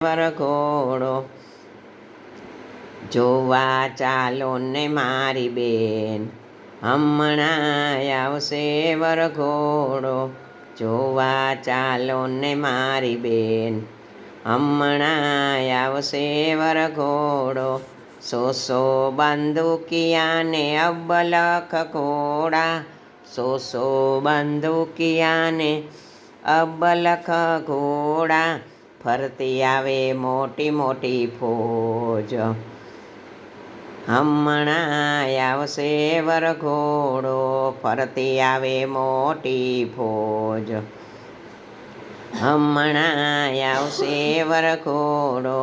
વરઘોડો જોવા ચાલો ને મારી બેન, હમણાં આવશે વરઘોડો. જોવા ચાલો ને મારી બેન, હમણાં આવશે વરઘોડો. 100 બંદૂકિયા ને અબલખ ઘોડા, 100 બંદૂકિયા ને અબલખ ઘોડા. ફરતી આવે મોટી મોટી ફોજ, હમણાં આવશે વરઘોડો. ફરતી આવે મોટી ફોજ, હમણાં આવશે વરઘોડો.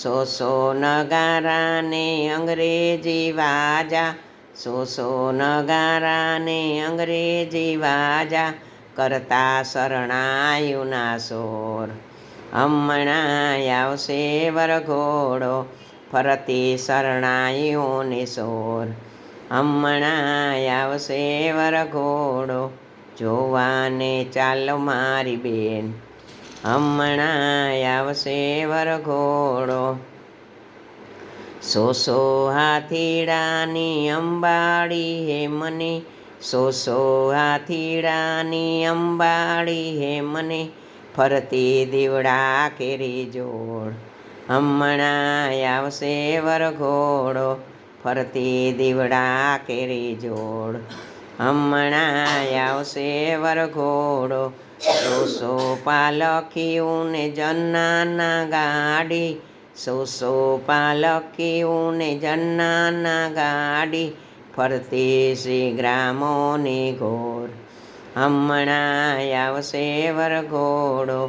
100 નગારા ને અંગ્રેજી વાજા, 100 નગારા ને અંગ્રેજી વાજા. કરતા શરણાયુના સોર, હમણાં આવશે વરઘોડો. ફરતી શરણાઈઓને સોર, હમણાં આવશે વરઘોડો. જોવાને ચાલો મારી બેન, હમણાં આવશે વરઘોડો. 100 હાથીડાની અંબાડી હે મને, 100 હાથીડાની અંબાડી હે મને. ફરતી દીવડા કેરી જોડ, હમણાં આવશે વરઘોડો. ફરતી દીવડા કેરી જોડ, હમણાં આવશે વરઘોડો. 100 પાલખીયું ને જન્નાના ગાડી, 100 પાલખીયું ને જન્નાના ગાડી. ફરતી શ્રી ગ્રામોની ઘોર, હમણાં આવશે વરઘોડો.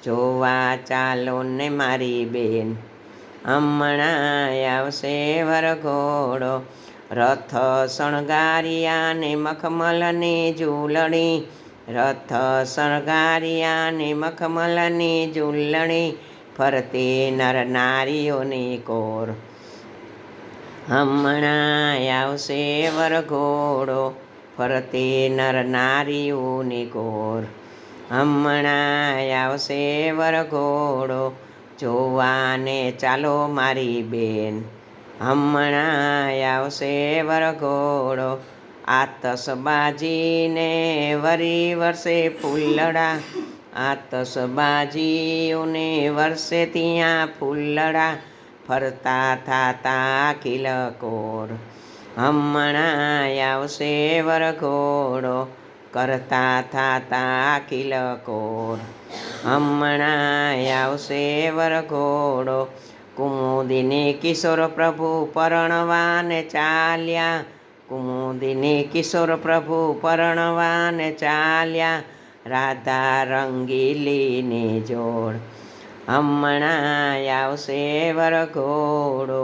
જોવા ચાલો ને મારી બેન, હમણાં આવશે વરઘોડો. રથ શણગારિયા ને મખમલની ઝૂલણી, રથ શણગારિયા ને મખમલની ઝૂલણી. ફરતી નર નારીઓની કોર, હમણાં આવશે વરઘોડો. ફરતી નર નારીઓની કોર, હમણાં આવશે વરઘોડો. જોવાને ચાલો મારી બેન, હમણાં આવશે વરઘોડો. આતશબાજીને વરી વર્ષે ફૂલડા, આતશબાજીઓને વર્ષે ત્યાં ફૂલડા. ફરતા થાતા કિલકોર, હમણાં આવશે વરઘોડો. કરતા થાતા કિલકોર, હમણાં આવશે વરઘોડો. કુમુદિની કિશોર પ્રભુ પરણવાને ચાલ્યા, કુમુદિની કિશોર પ્રભુ પરણવાને ચાલ્યા. રાધા રંગીલીની જોડ, હમણાં આવશે વરઘોડો.